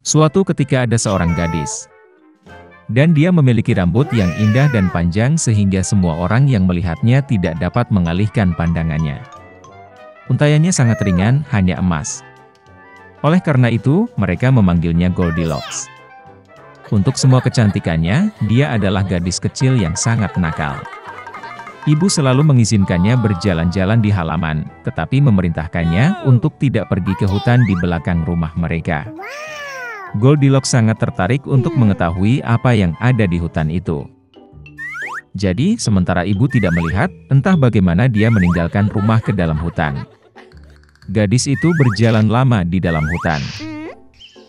Suatu ketika ada seorang gadis. Dan dia memiliki rambut yang indah dan panjang sehingga semua orang yang melihatnya tidak dapat mengalihkan pandangannya. Untaiannya sangat ringan, hanya emas. Oleh karena itu, mereka memanggilnya Goldilocks. Untuk semua kecantikannya, dia adalah gadis kecil yang sangat nakal. Ibu selalu mengizinkannya berjalan-jalan di halaman, tetapi memerintahkannya untuk tidak pergi ke hutan di belakang rumah mereka. Goldilocks sangat tertarik untuk mengetahui apa yang ada di hutan itu. Jadi, sementara ibu tidak melihat, entah bagaimana dia meninggalkan rumah ke dalam hutan. Gadis itu berjalan lama di dalam hutan.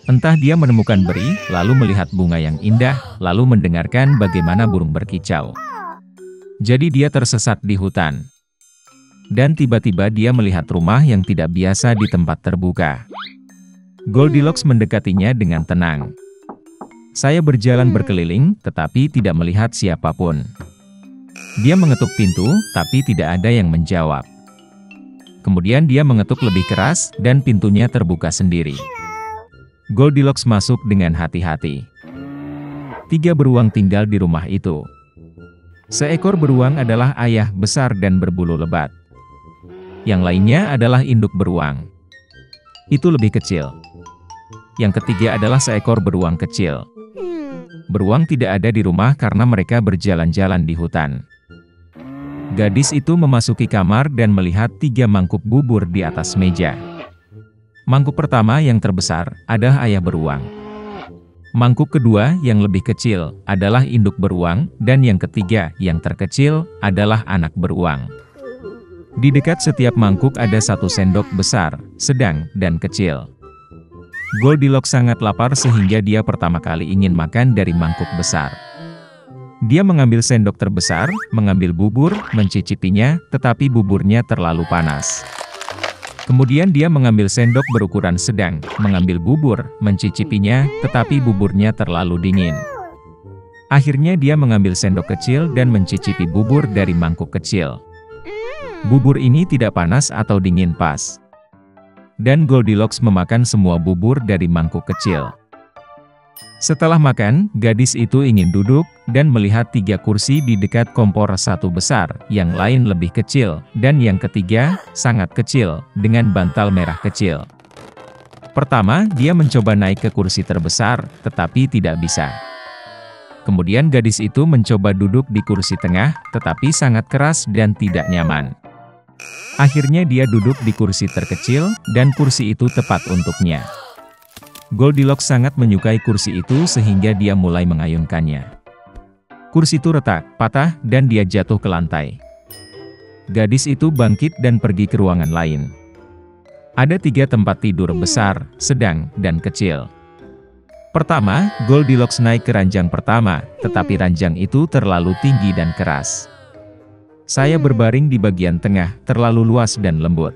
Entah dia menemukan beri, lalu melihat bunga yang indah, lalu mendengarkan bagaimana burung berkicau. Jadi dia tersesat di hutan. Dan tiba-tiba dia melihat rumah yang tidak biasa di tempat terbuka. Goldilocks mendekatinya dengan tenang. Saya berjalan berkeliling, tetapi tidak melihat siapapun. Dia mengetuk pintu, tapi tidak ada yang menjawab. Kemudian dia mengetuk lebih keras, dan pintunya terbuka sendiri. Goldilocks masuk dengan hati-hati. 3 beruang tinggal di rumah itu. Seekor beruang adalah ayah besar dan berbulu lebat. Yang lainnya adalah induk beruang. Itu lebih kecil. Yang ketiga adalah seekor beruang kecil. Beruang tidak ada di rumah karena mereka berjalan-jalan di hutan. Gadis itu memasuki kamar dan melihat 3 mangkuk bubur di atas meja. Mangkuk pertama yang terbesar adalah ayah beruang. Mangkuk kedua yang lebih kecil adalah induk beruang, dan yang ketiga yang terkecil adalah anak beruang. Di dekat setiap mangkuk ada 1 sendok besar, sedang, dan kecil. Goldilocks sangat lapar sehingga dia pertama kali ingin makan dari mangkuk besar. Dia mengambil sendok terbesar, mengambil bubur, mencicipinya, tetapi buburnya terlalu panas. Kemudian dia mengambil sendok berukuran sedang, mengambil bubur, mencicipinya, tetapi buburnya terlalu dingin. Akhirnya dia mengambil sendok kecil dan mencicipi bubur dari mangkuk kecil. Bubur ini tidak panas atau dingin pas. Dan Goldilocks memakan semua bubur dari mangkuk kecil. Setelah makan, gadis itu ingin duduk, dan melihat 3 kursi di dekat kompor, 1 besar, yang lain lebih kecil, dan yang ketiga, sangat kecil, dengan bantal merah kecil. Pertama, dia mencoba naik ke kursi terbesar, tetapi tidak bisa. Kemudian gadis itu mencoba duduk di kursi tengah, tetapi sangat keras dan tidak nyaman. Akhirnya dia duduk di kursi terkecil, dan kursi itu tepat untuknya. Goldilocks sangat menyukai kursi itu sehingga dia mulai mengayunkannya. Kursi itu retak, patah, dan dia jatuh ke lantai. Gadis itu bangkit dan pergi ke ruangan lain. Ada 3 tempat tidur besar, sedang, dan kecil. Pertama, Goldilocks naik ke ranjang pertama, tetapi ranjang itu terlalu tinggi dan keras. Saya berbaring di bagian tengah, terlalu luas dan lembut.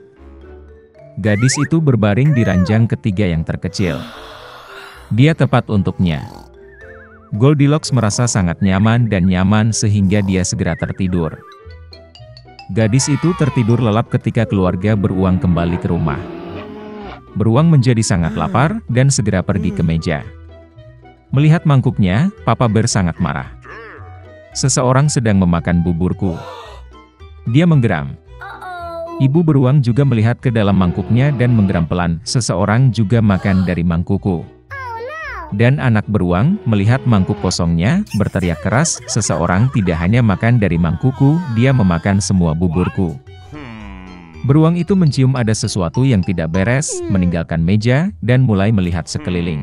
Gadis itu berbaring di ranjang ketiga yang terkecil. Dia tepat untuknya. Goldilocks merasa sangat nyaman dan nyaman sehingga dia segera tertidur. Gadis itu tertidur lelap ketika keluarga beruang kembali ke rumah. Beruang menjadi sangat lapar dan segera pergi ke meja. Melihat mangkuknya, Papa Bear sangat marah. Seseorang sedang memakan buburku. Dia menggeram. Ibu beruang juga melihat ke dalam mangkuknya dan menggeram pelan. Seseorang juga makan dari mangkukku. Dan anak beruang melihat mangkuk kosongnya, berteriak keras, seseorang tidak hanya makan dari mangkukku, dia memakan semua buburku. Beruang itu mencium ada sesuatu yang tidak beres, meninggalkan meja, dan mulai melihat sekeliling.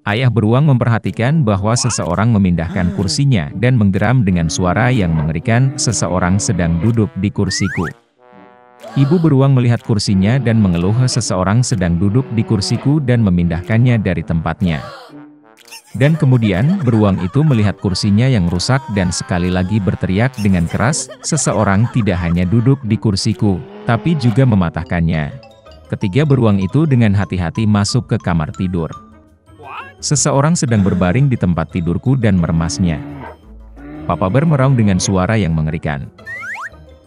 Ayah beruang memperhatikan bahwa seseorang memindahkan kursinya dan menggeram dengan suara yang mengerikan, seseorang sedang duduk di kursiku. Ibu beruang melihat kursinya dan mengeluh, seseorang sedang duduk di kursiku dan memindahkannya dari tempatnya. Dan kemudian, beruang itu melihat kursinya yang rusak dan sekali lagi berteriak dengan keras, seseorang tidak hanya duduk di kursiku, tapi juga mematahkannya. Ketiga beruang itu dengan hati-hati masuk ke kamar tidur. Seseorang sedang berbaring di tempat tidurku dan meremasnya. Papa Bear meraung dengan suara yang mengerikan.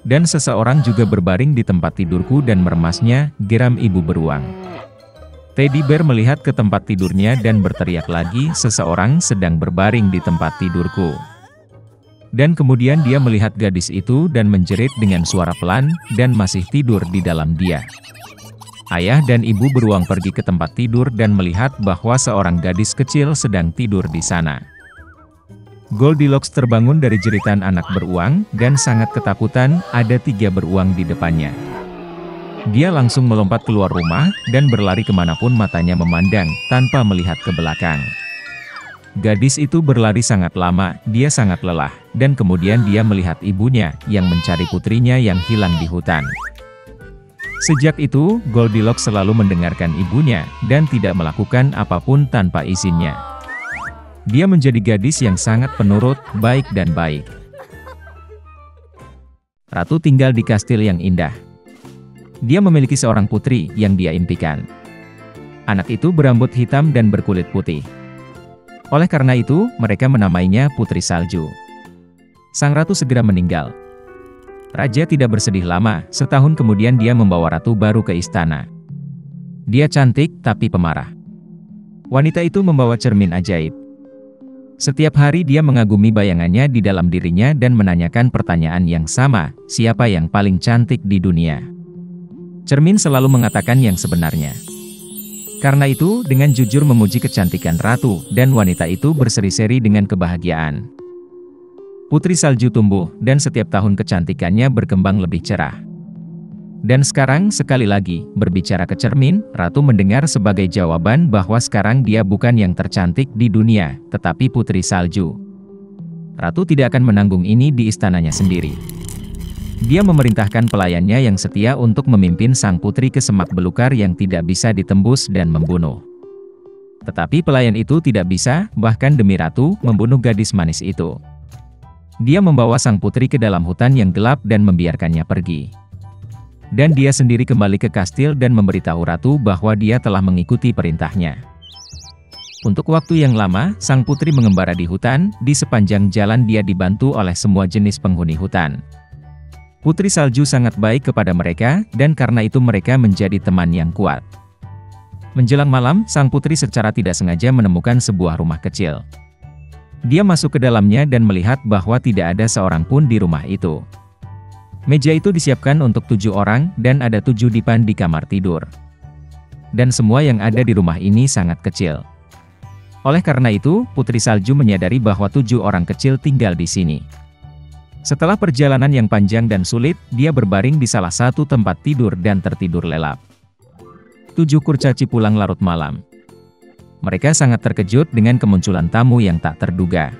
Dan seseorang juga berbaring di tempat tidurku dan meremasnya, geram ibu beruang. Teddy Bear melihat ke tempat tidurnya dan berteriak lagi, "Seseorang sedang berbaring di tempat tidurku." Dan kemudian dia melihat gadis itu dan menjerit dengan suara pelan, dan masih tidur di dalam dia. Ayah dan ibu beruang pergi ke tempat tidur dan melihat bahwa seorang gadis kecil sedang tidur di sana. Goldilocks terbangun dari jeritan anak beruang, dan sangat ketakutan. Ada 3 beruang di depannya. Dia langsung melompat keluar rumah, dan berlari kemanapun matanya memandang, tanpa melihat ke belakang. Gadis itu berlari sangat lama, dia sangat lelah, dan kemudian dia melihat ibunya, yang mencari putrinya yang hilang di hutan. Sejak itu, Goldilocks selalu mendengarkan ibunya, dan tidak melakukan apapun tanpa izinnya. Dia menjadi gadis yang sangat penurut, baik dan baik. Ratu tinggal di kastil yang indah. Dia memiliki seorang putri yang dia impikan. Anak itu berambut hitam dan berkulit putih. Oleh karena itu, mereka menamainya Putri Salju. Sang ratu segera meninggal. Raja tidak bersedih lama, setahun kemudian dia membawa ratu baru ke istana. Dia cantik tapi pemarah. Wanita itu membawa cermin ajaib. Setiap hari dia mengagumi bayangannya di dalam dirinya dan menanyakan pertanyaan yang sama, siapa yang paling cantik di dunia? Cermin selalu mengatakan yang sebenarnya. Karena itu, dengan jujur memuji kecantikan ratu, dan wanita itu berseri-seri dengan kebahagiaan. Putri Salju tumbuh, dan setiap tahun kecantikannya berkembang lebih cerah. Dan sekarang, sekali lagi, berbicara ke cermin, ratu mendengar sebagai jawaban bahwa sekarang dia bukan yang tercantik di dunia, tetapi Putri Salju. Ratu tidak akan menanggung ini di istananya sendiri. Dia memerintahkan pelayannya yang setia untuk memimpin sang putri ke semak belukar yang tidak bisa ditembus dan membunuh. Tetapi pelayan itu tidak bisa, bahkan demi ratu, membunuh gadis manis itu. Dia membawa sang putri ke dalam hutan yang gelap dan membiarkannya pergi. Dan dia sendiri kembali ke kastil dan memberitahu ratu bahwa dia telah mengikuti perintahnya. Untuk waktu yang lama, sang putri mengembara di hutan. Di sepanjang jalan dia dibantu oleh semua jenis penghuni hutan. Putri Salju sangat baik kepada mereka, dan karena itu mereka menjadi teman yang kuat. Menjelang malam, sang putri secara tidak sengaja menemukan sebuah rumah kecil. Dia masuk ke dalamnya dan melihat bahwa tidak ada seorang pun di rumah itu. Meja itu disiapkan untuk 7 orang, dan ada 7 dipan di kamar tidur. Dan semua yang ada di rumah ini sangat kecil. Oleh karena itu, Putri Salju menyadari bahwa 7 orang kecil tinggal di sini. Setelah perjalanan yang panjang dan sulit, dia berbaring di salah satu tempat tidur dan tertidur lelap. 7 kurcaci pulang larut malam. Mereka sangat terkejut dengan kemunculan tamu yang tak terduga.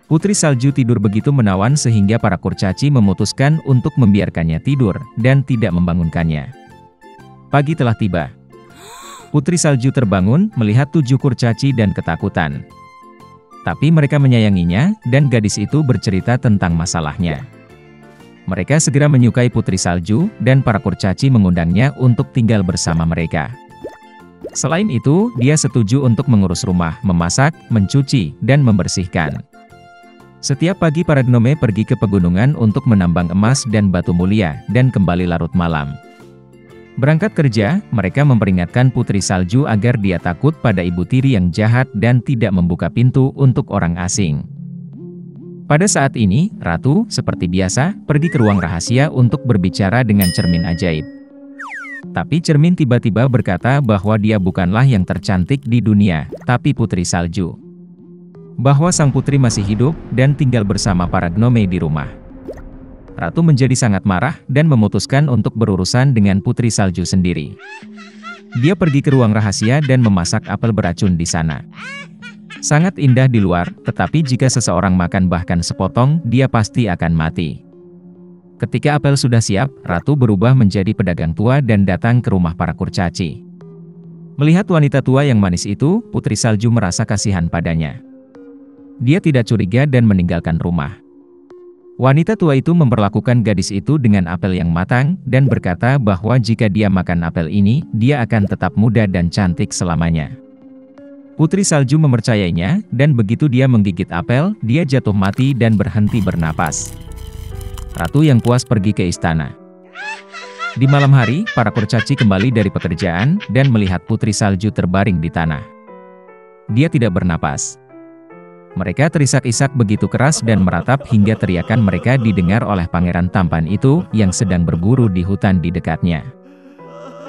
Putri Salju tidur begitu menawan sehingga para kurcaci memutuskan untuk membiarkannya tidur, dan tidak membangunkannya. Pagi telah tiba. Putri Salju terbangun, melihat 7 kurcaci dan ketakutan. Tapi mereka menyayanginya, dan gadis itu bercerita tentang masalahnya. Mereka segera menyukai Putri Salju, dan para kurcaci mengundangnya untuk tinggal bersama mereka. Selain itu, dia setuju untuk mengurus rumah, memasak, mencuci, dan membersihkan. Setiap pagi para gnome pergi ke pegunungan untuk menambang emas dan batu mulia, dan kembali larut malam. Berangkat kerja, mereka memperingatkan Putri Salju agar dia takut pada ibu tiri yang jahat dan tidak membuka pintu untuk orang asing. Pada saat ini, Ratu, seperti biasa, pergi ke ruang rahasia untuk berbicara dengan cermin ajaib. Tapi cermin tiba-tiba berkata bahwa dia bukanlah yang tercantik di dunia, tapi Putri Salju. Bahwa sang putri masih hidup, dan tinggal bersama para gnome di rumah. Ratu menjadi sangat marah, dan memutuskan untuk berurusan dengan Putri Salju sendiri. Dia pergi ke ruang rahasia dan memasak apel beracun di sana. Sangat indah di luar, tetapi jika seseorang makan bahkan sepotong, dia pasti akan mati. Ketika apel sudah siap, Ratu berubah menjadi pedagang tua dan datang ke rumah para kurcaci. Melihat wanita tua yang manis itu, Putri Salju merasa kasihan padanya. Dia tidak curiga dan meninggalkan rumah. Wanita tua itu memperlakukan gadis itu dengan apel yang matang, dan berkata bahwa jika dia makan apel ini, dia akan tetap muda dan cantik selamanya. Putri Salju mempercayainya, dan begitu dia menggigit apel, dia jatuh mati dan berhenti bernapas. Ratu yang puas pergi ke istana. Di malam hari, para kurcaci kembali dari pekerjaan dan melihat putri salju terbaring di tanah. Dia tidak bernapas. Mereka terisak-isak begitu keras dan meratap hingga teriakan mereka didengar oleh pangeran tampan itu yang sedang berburu di hutan di dekatnya.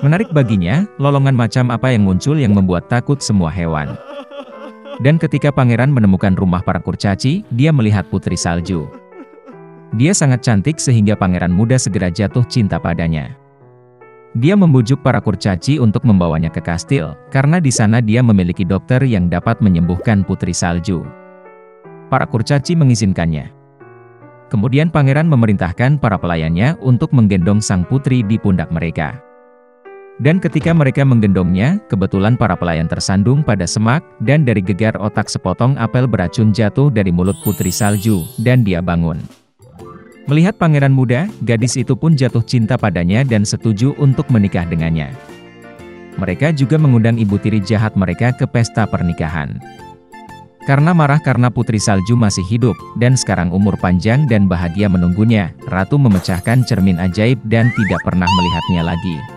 Menarik baginya, lolongan macam apa yang muncul yang membuat takut semua hewan. Dan ketika pangeran menemukan rumah para kurcaci, dia melihat putri salju. Dia sangat cantik sehingga pangeran muda segera jatuh cinta padanya. Dia membujuk para kurcaci untuk membawanya ke kastil, karena di sana dia memiliki dokter yang dapat menyembuhkan putri salju. Para kurcaci mengizinkannya. Kemudian pangeran memerintahkan para pelayannya untuk menggendong sang putri di pundak mereka. Dan ketika mereka menggendongnya, kebetulan para pelayan tersandung pada semak, dan dari gegar otak sepotong apel beracun jatuh dari mulut putri salju, dan dia bangun. Melihat pangeran muda, gadis itu pun jatuh cinta padanya dan setuju untuk menikah dengannya. Mereka juga mengundang ibu tiri jahat mereka ke pesta pernikahan. Karena marah karena putri salju masih hidup, dan sekarang umur panjang dan bahagia menunggunya, ratu memecahkan cermin ajaib dan tidak pernah melihatnya lagi.